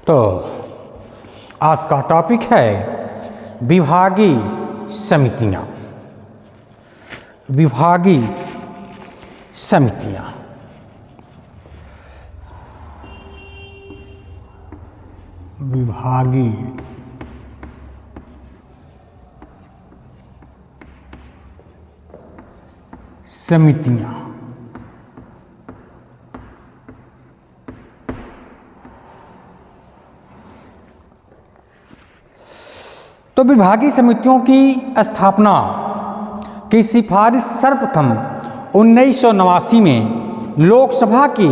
तो आज का टॉपिक है विभागीय समितियाँ। विभागीय समितियाँ। विभागीय समितियाँ। तो विभागीय समितियों की स्थापना की सिफारिश सर्वप्रथम 1989 में लोकसभा की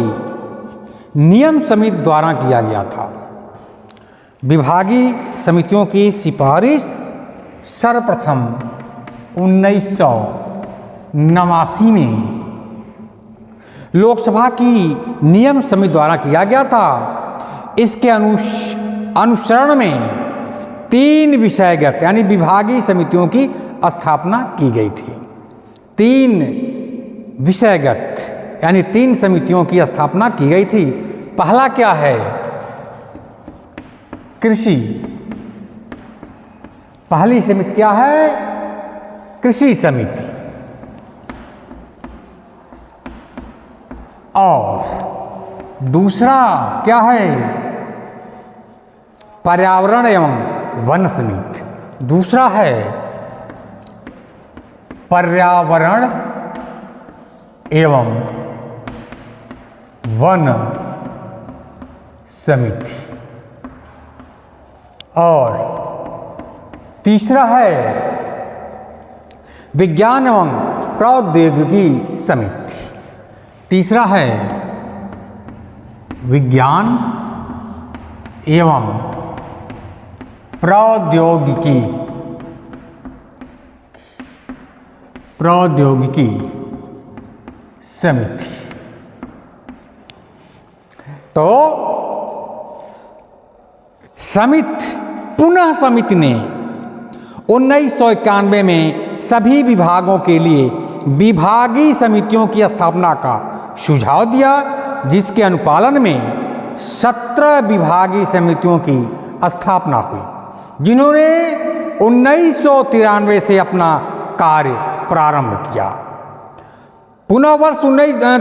नियम समिति द्वारा किया गया था। विभागीय समितियों की सिफारिश सर्वप्रथम 1989 में लोकसभा की नियम समिति द्वारा किया गया था। इसके अनुसरण में 3 विषयगत यानी विभागीय समितियों की स्थापना की गई थी। 3 विषयगत यानी 3 समितियों की स्थापना की गई थी। पहला क्या है? कृषि। पहली समिति क्या है? कृषि समिति। और दूसरा क्या है? पर्यावरण एवं वन समिति। दूसरा है पर्यावरण एवं वन समिति। और तीसरा है विज्ञान एवं प्रौद्योगिकी समिति। तीसरा है विज्ञान एवं प्रौद्योगिकी समिति। तो पुनः समिति ने 1991 में सभी विभागों के लिए विभागीय समितियों की स्थापना का सुझाव दिया, जिसके अनुपालन में 17 विभागीय समितियों की स्थापना हुई, जिन्होंने 1993 से अपना कार्य प्रारंभ किया। पुनः वर्ष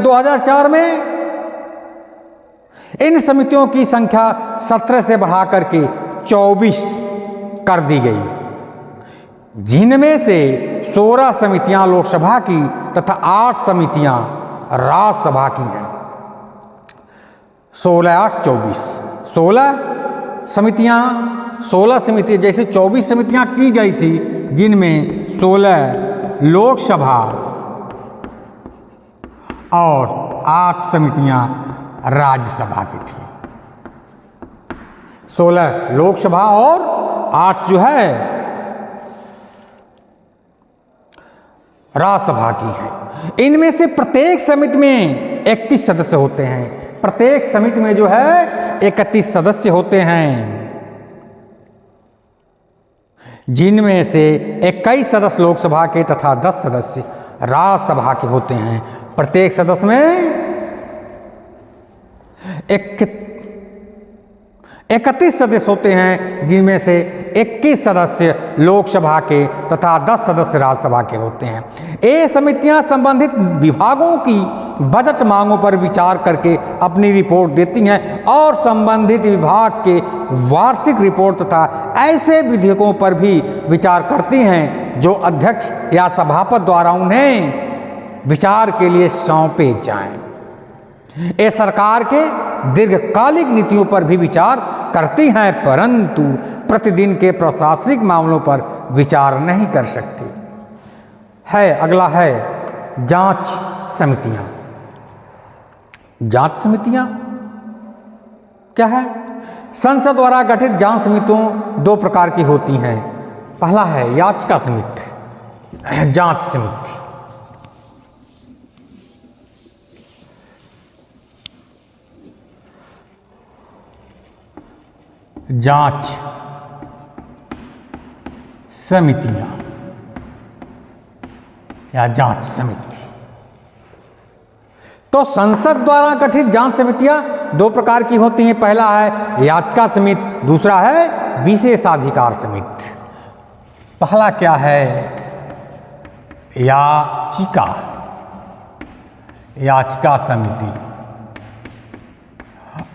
2004 में इन समितियों की संख्या 17 से बढ़ाकर के 24 कर दी गई, जिनमें से 16 समितियां लोकसभा की तथा 8 समितियां राज्यसभा की हैं। 16, 8, 24। 16 समितियां जैसे 24 समितियां की गई थी, जिनमें 16 लोकसभा और 8 समितियां राज्यसभा की थी। 16 लोकसभा और 8 जो है राज्यसभा की है। इनमें से प्रत्येक समिति में 31 सदस्य होते हैं। प्रत्येक समिति में जो है 31 सदस्य होते हैं, जिनमें से 21 सदस्य लोकसभा के तथा 10 सदस्य राज्यसभा के होते हैं। प्रत्येक सदस्य में 31 सदस्य होते हैं, जिनमें से 21 सदस्य लोकसभा के तथा 10 सदस्य राज्यसभा के होते हैं। ये समितियां संबंधित विभागों की बजट मांगों पर विचार करके अपनी रिपोर्ट देती हैं और संबंधित विभाग के वार्षिक रिपोर्ट तथा ऐसे विधेयकों पर भी विचार करती हैं जो अध्यक्ष या सभापति द्वारा उन्हें विचार के लिए सौंपे जाएं। ये सरकार के दीर्घकालिक नीतियों पर भी विचार करती हैं, परंतु प्रतिदिन के प्रशासनिक मामलों पर विचार नहीं कर सकती है। अगला है जांच समितियां। जांच समितियां क्या है? संसद द्वारा गठित जांच समितियों 2 प्रकार की होती हैं। पहला है याचिका समिति, जांच समिति। जांच समितियां या जांच समिति। तो संसद द्वारा गठित जांच समितियां दो प्रकार की होती हैं। पहला है याचिका समिति, दूसरा है विशेषाधिकार समिति। पहला क्या है? याचिका समिति,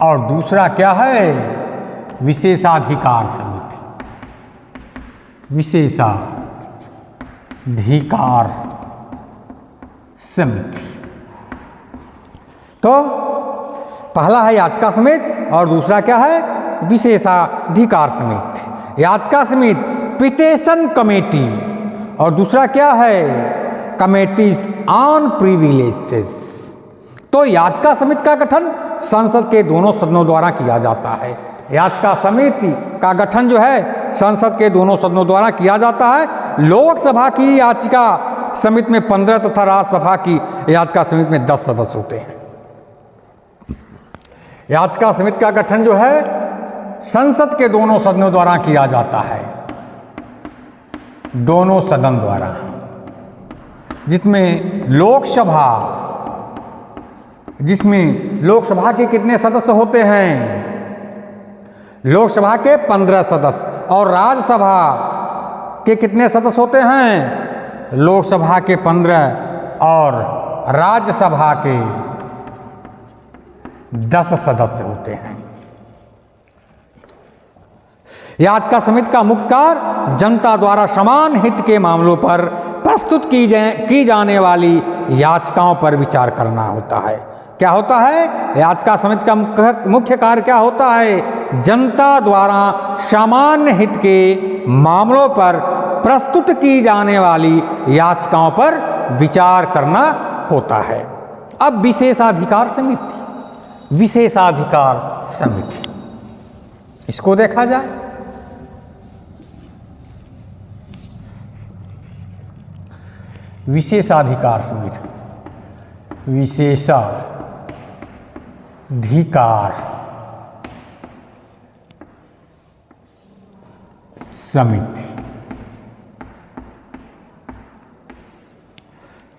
और दूसरा क्या है? विशेषाधिकार समिति। विशेषाधिकार समिति। तो पहला है याचिका समिति और दूसरा क्या है? विशेषाधिकार समिति। याचिका समिति पिटिशन कमेटी और दूसरा क्या है? Committees on privileges. तो याचिका समिति का गठन संसद के दोनों सदनों द्वारा किया जाता है। याचिका समिति का गठन जो है संसद के दोनों सदनों द्वारा किया जाता है। लोकसभा की याचिका समिति में 15 तथा राज्यसभा की याचिका समिति में 10 सदस्य होते हैं। याचिका समिति का गठन जो है संसद के दोनों सदनों द्वारा किया जाता है, दोनों सदन द्वारा, जिसमें लोकसभा के कितने सदस्य होते हैं? लोकसभा के 15 सदस्य। और राज्यसभा के कितने सदस्य होते हैं? लोकसभा के 15 और राज्यसभा के 10 सदस्य होते हैं। याचिका समिति का मुख्य कार्य जनता द्वारा समान हित के मामलों पर प्रस्तुत की जाने वाली याचिकाओं पर विचार करना होता है। क्या होता है? याचिका समिति का मुख्य कार्य क्या होता है? जनता द्वारा सामान्य हित के मामलों पर प्रस्तुत की जाने वाली याचिकाओं पर विचार करना होता है। अब विशेषाधिकार समिति, इसको देखा जाए। विशेषाधिकार समिति, विशेषाधिकार समिति।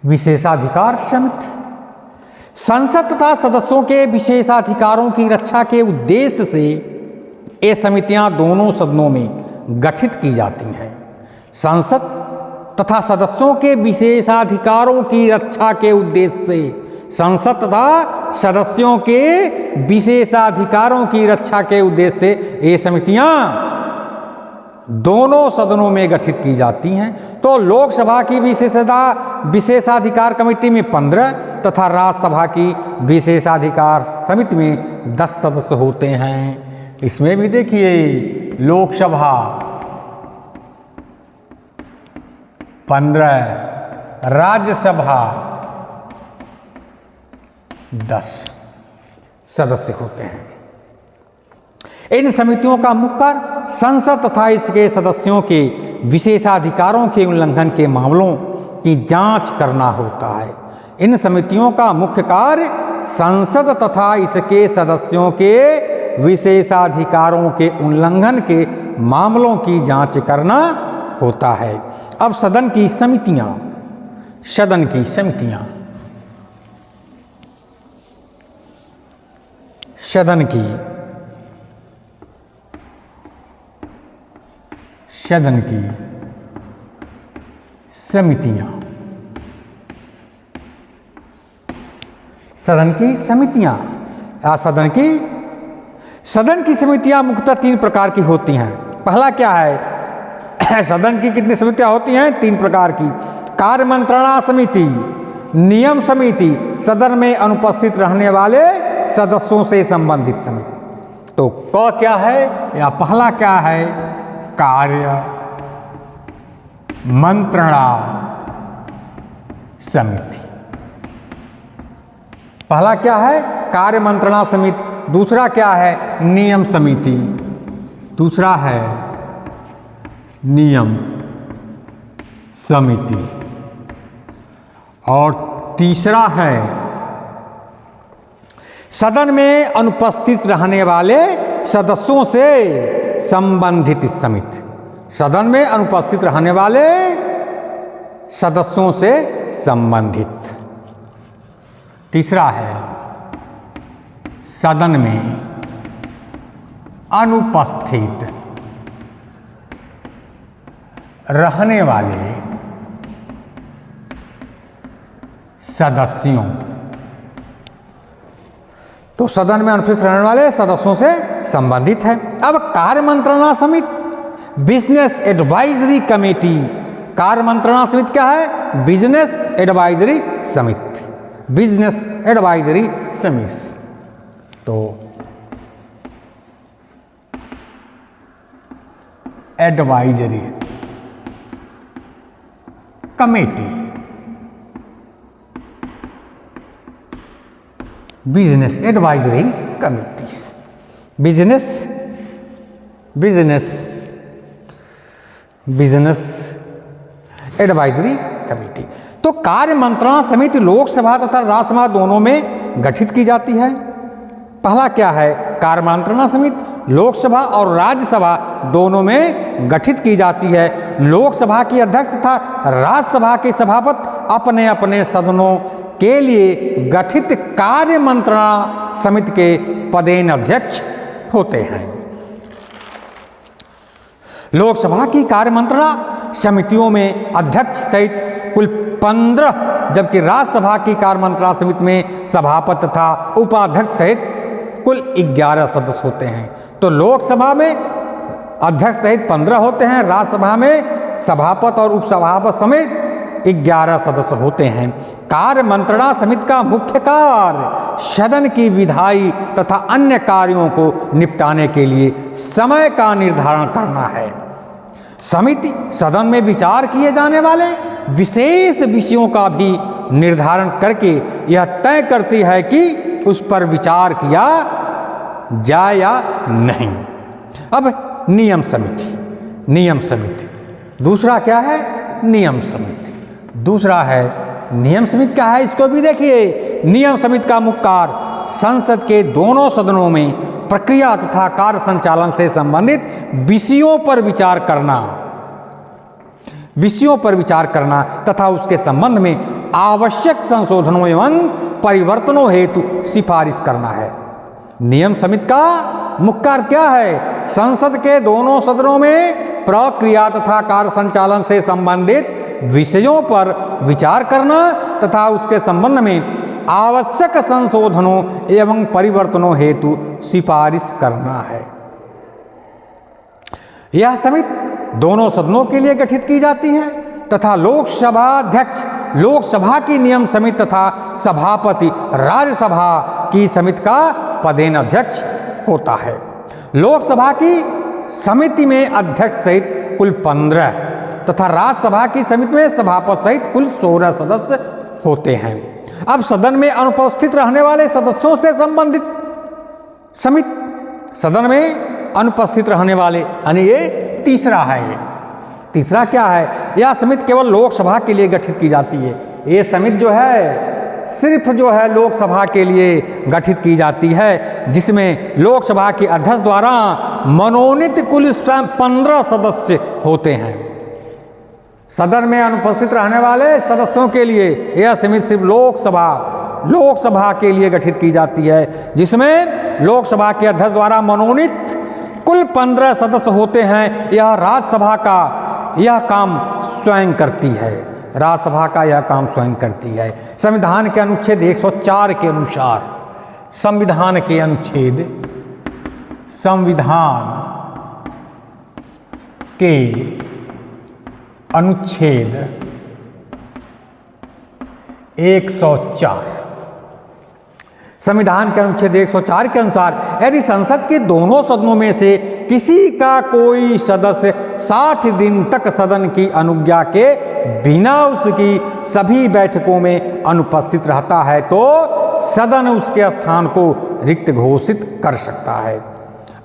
विशेषाधिकार समिति संसद तथा सदस्यों के विशेषाधिकारों की रक्षा के उद्देश्य से ये समितियां दोनों सदनों में गठित की जाती हैं। संसद तथा सदस्यों के विशेषाधिकारों की रक्षा के उद्देश्य से संसद तथा सदस्यों के विशेषाधिकारों की रक्षा के उद्देश्य से ये समितियां दोनों सदनों में गठित की जाती हैं। तो लोकसभा की विशेषाधिकार कमेटी में 15 तथा राज्यसभा की विशेषाधिकार समिति में 10 सदस्य होते हैं। इसमें भी देखिए लोकसभा 15, राज्यसभा 10 सदस्य होते हैं। इन समितियों का मुख्य कार्य संसद तथा इसके सदस्यों के विशेषाधिकारों के उल्लंघन के मामलों की जांच करना होता है। इन समितियों का मुख्य कार्य संसद तथा इसके सदस्यों के विशेषाधिकारों के उल्लंघन के मामलों की जांच करना होता है। अब सदन की समितियां सदन की समितियां मुख्यतः 3 प्रकार की होती हैं। पहला क्या है? सदन की कितनी समितियां होती हैं? 3 प्रकार की। कार्य मंत्रणा समिति, नियम समिति, सदन में अनुपस्थित रहने वाले सदस्यों से संबंधित समिति। तो क क्या है या पहला क्या है? कार्य मंत्रणा समिति। पहला क्या है? कार्य मंत्रणा समिति। दूसरा क्या है? नियम समिति। दूसरा है नियम समिति। और तीसरा है सदन में अनुपस्थित रहने वाले सदस्यों से संबंधित समिति। सदन में अनुपस्थित रहने वाले सदस्यों से संबंधित तीसरा है सदन में अनुपस्थित रहने वाले सदस्यों। तो सदन में अनुपस्थित रहने वाले सदस्यों से संबंधित है। अब कार्य मंत्रणा समिति, बिजनेस एडवाइजरी कमेटी। कार्य मंत्रणा समिति क्या है? बिजनेस एडवाइजरी समिति, बिजनेस एडवाइजरी समिति। तो advisory committee, business advisory committees, business advisory committee. तो कार्य मंत्रणा समिति लोकसभा तथा राज्यसभा दोनों में गठित की जाती है। पहला क्या है? कार्य मंत्रणा समिति लोकसभा और राज्यसभा दोनों में गठित की जाती है। लोकसभा की अध्यक्ष तथा राज्यसभा के सभापति अपने अपने सदनों के लिए गठित कार्य मंत्रणा समिति के पदेन अध्यक्ष होते हैं। लोकसभा की कार्य मंत्रणा समितियों में अध्यक्ष सहित कुल 15, जबकि राज्यसभा की कार्य मंत्रणा समिति में सभापति तथा उपाध्यक्ष सहित कुल 11 सदस्य होते हैं। तो लोकसभा में अध्यक्ष सहित 15 होते हैं, राज्यसभा में सभापति और उपसभापति समेत 11 सदस्य होते हैं। कार्य मंत्रणा समिति का मुख्य कार्य सदन की विधायी तथा अन्य कार्यों को निपटाने के लिए समय का निर्धारण करना है। समिति सदन में विचार किए जाने वाले विशेष विषयों का भी निर्धारण करके यह तय करती है कि उस पर विचार किया जाए या नहीं। अब नियम समिति, नियम समिति दूसरा क्या है? नियम समिति दूसरा है। नियम समिति क्या है? इसको भी देखिए। नियम समिति का मुख्य कार्य संसद के दोनों सदनों में प्रक्रिया तथा कार्य संचालन से संबंधित विषयों पर विचार करना, विषयों पर विचार करना तथा उसके संबंध में आवश्यक संशोधनों एवं परिवर्तनों हेतु सिफारिश करना है। नियम समिति का मुख्य कार्य क्या है? संसद के दोनों सदनों में प्रक्रिया तथा कार्य संचालन से संबंधित विषयों पर विचार करना तथा उसके संबंध में आवश्यक संशोधनों एवं परिवर्तनों हेतु सिफारिश करना है। यह समिति दोनों सदनों के लिए गठित की जाती है तथा लोकसभा अध्यक्ष लोकसभा की नियम समिति तथा सभापति राज्यसभा की समिति का पदेन अध्यक्ष होता है। लोकसभा की समिति में अध्यक्ष सहित कुल 15 तथा राज्यसभा की समिति में सभापति सहित कुल 16 सदस्य होते हैं। अब सदन में अनुपस्थित रहने वाले सदस्यों से संबंधित समिति, सदन में अनुपस्थित रहने वाले यानी ये तीसरा है। ये तीसरा क्या है? यह समिति केवल लोकसभा के लिए गठित की जाती है। ये समिति जो है सिर्फ जो है लोकसभा के लिए गठित की जाती है, जिसमें लोकसभा के अध्यक्ष द्वारा मनोनीत कुल 15 सदस्य होते हैं। सदन में अनुपस्थित रहने वाले सदस्यों के लिए यह समिति सिर्फ लोकसभा के लिए गठित की जाती है, जिसमें लोकसभा के अध्यक्ष द्वारा मनोनीत कुल 15 सदस्य होते हैं। यह राज्यसभा का यह काम स्वयं करती है, राज्यसभा का यह काम स्वयं करती है। संविधान के अनुच्छेद 104 के अनुसार, संविधान के अनुच्छेद 104, संविधान के अनुच्छेद 104 के अनुसार यदि संसद के दोनों सदनों में से किसी का कोई सदस्य 60 दिन तक सदन की अनुज्ञा के बिना उसकी सभी बैठकों में अनुपस्थित रहता है तो सदन उसके स्थान को रिक्त घोषित कर सकता है।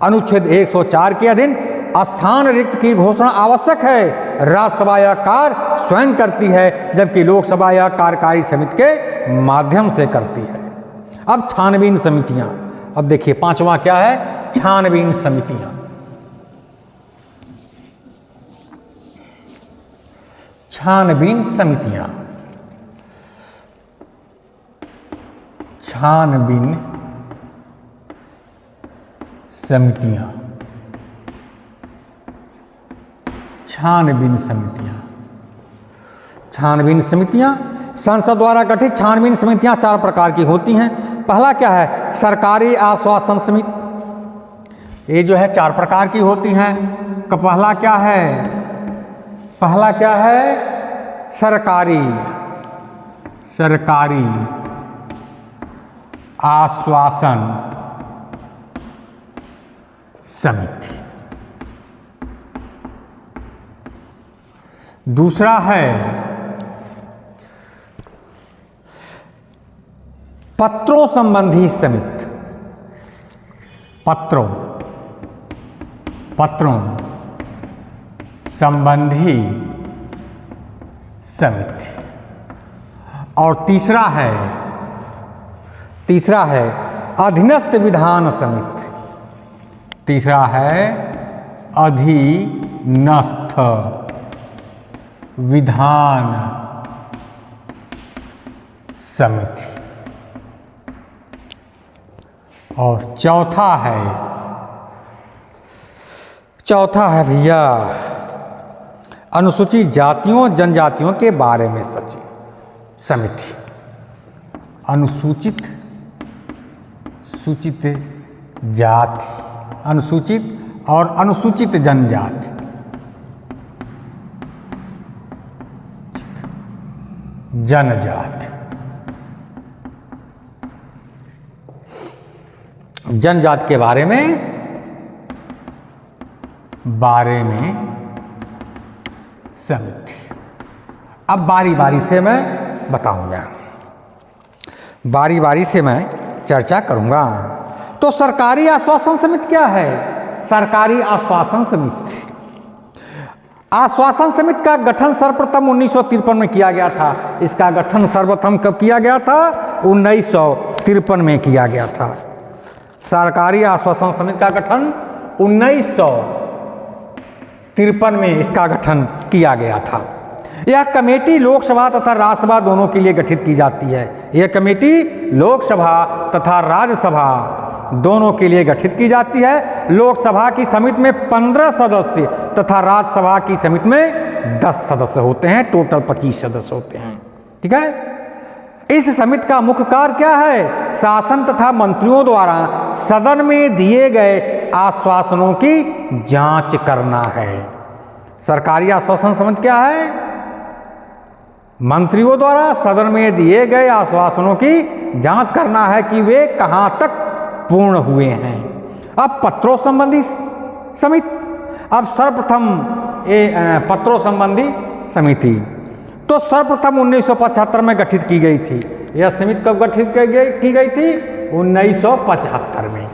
अनुच्छेद 104 के अधीन स्थान रिक्त की घोषणा आवश्यक है। राज्यसभा यह कार्य स्वयं करती है, जबकि लोकसभा यह कार्यकारी समिति के माध्यम से करती है। अब छानबीन समितियां, अब देखिए पांचवा क्या है? छानबीन समितियां। छानबीन समितियां छानबीन समितियां, छानबीन समितियां। छानबीन समितियां, संसद द्वारा गठित छानबीन समितियां 4 प्रकार की होती हैं। पहला क्या है? सरकारी आश्वासन समिति। ये जो है 4 प्रकार की होती हैं। पहला क्या है? पहला क्या है? सरकारी आश्वासन समिति। दूसरा है पत्रों संबंधी समिति। पत्रों संबंधी समिति। और तीसरा है अधीनस्थ विधान समिति। तीसरा है अधीनस्थ विधान समिति। और चौथा है भैया अनुसूचित जातियों जनजातियों के बारे में सचिव समिति। अनुसूचित जाति, अनुसूचित और अनुसूचित जनजाति, जनजाति, जनजाति के बारे में समिति। अब बारी बारी से मैं बताऊंगा, बारी बारी से मैं चर्चा करूंगा। तो सरकारी आश्वासन समिति क्या है? सरकारी आश्वासन समिति, आश्वासन समिति का गठन सर्वप्रथम 1953 में किया गया था। इसका गठन सर्वप्रथम कब किया गया था? 1953 में किया गया था। सरकारी आश्वासन समिति का गठन 1953 में इसका गठन किया गया था। यह कमेटी लोकसभा तथा राज्यसभा दोनों के लिए गठित की जाती है। यह कमेटी लोकसभा तथा राज्यसभा दोनों के लिए गठित की जाती है। लोकसभा की समिति में 15 सदस्य तथा राज्यसभा की समिति में 10 सदस्य होते हैं। टोटल 25 सदस्य होते हैं। ठीक है। इस समिति का मुख्य कार्य क्या है? शासन तथा मंत्रियों द्वारा सदन में दिए गए आश्वासनों की जांच करना है। सरकारी आश्वासन समिति क्या है? मंत्रियों द्वारा सदन में दिए गए आश्वासनों की जांच करना है कि वे कहां तक पूर्ण हुए हैं। अब पत्रों संबंधी समिति, अब सर्वप्रथम पत्रों संबंधी समिति तो सर्वप्रथम 1975 में गठित की गई थी। यह समिति कब गठित की गई थी? 1975 में।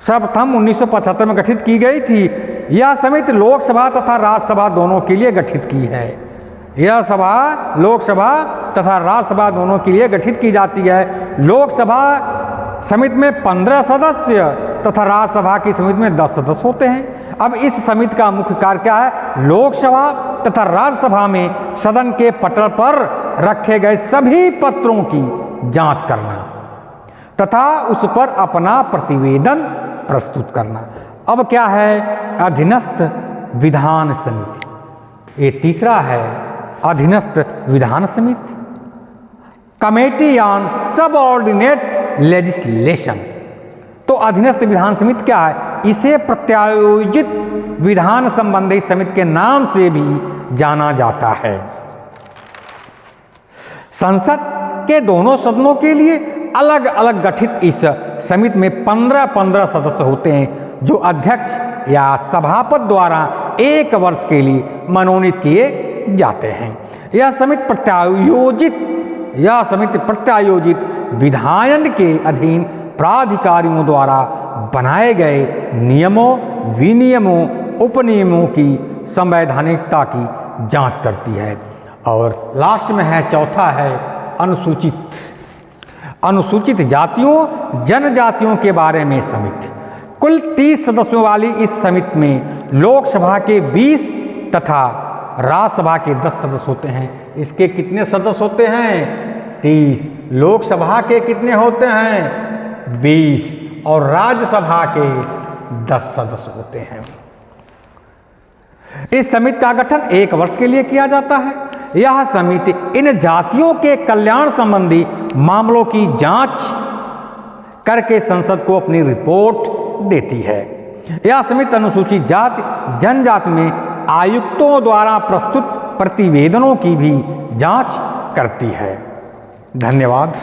सर्वप्रथम 1975 में गठित की गई थी। यह समिति लोकसभा तथा राज्यसभा दोनों के लिए गठित की है। यह सभा लोकसभा तथा राज्यसभा दोनों के लिए गठित की जाती है। लोकसभा समिति में 15 सदस्य तथा राज्यसभा की समिति में 10 सदस्य होते हैं। अब इस समिति का मुख्य कार्य क्या है? लोकसभा तथा राज्यसभा में सदन के पटल पर रखे गए सभी पत्रों की जांच करना तथा उस पर अपना प्रतिवेदन प्रस्तुत करना। अब क्या है? अधीनस्थ विधान समिति। ये तीसरा है अधीनस्थ विधान समिति। Committee on subordinate legislation. तो अधीनस्थ विधान समिति क्या है? इसे प्रत्यायोजित विधान संबंधी समिति के नाम से भी जाना जाता है। संसद के दोनों सदनों के लिए अलग अलग गठित इस समिति में 15-15 सदस्य होते हैं जो अध्यक्ष या सभापति द्वारा 1 वर्ष के लिए मनोनीत किए जाते हैं। यह समिति प्रत्यायोजित विधायन के अधीन प्राधिकारियों द्वारा बनाए गए नियमों, विनियमों, उपनियमों की संवैधानिकता की जांच करती है। और लास्ट में है चौथा है अनुसूचित जातियों जनजातियों के बारे में समिति। कुल 30 सदस्यों वाली इस समिति में लोकसभा के 20 तथा राज्यसभा के 10 सदस्य होते हैं। इसके कितने सदस्य होते हैं? 30। लोकसभा के कितने होते हैं? 20। और राज्यसभा के 10 सदस्य होते हैं। इस समिति का गठन 1 वर्ष के लिए किया जाता है। यह समिति इन जातियों के कल्याण संबंधी मामलों की जांच करके संसद को अपनी रिपोर्ट देती है। यह समिति अनुसूचित जाति जनजाति में आयुक्तों द्वारा प्रस्तुत प्रतिवेदनों की भी जांच करती है। धन्यवाद।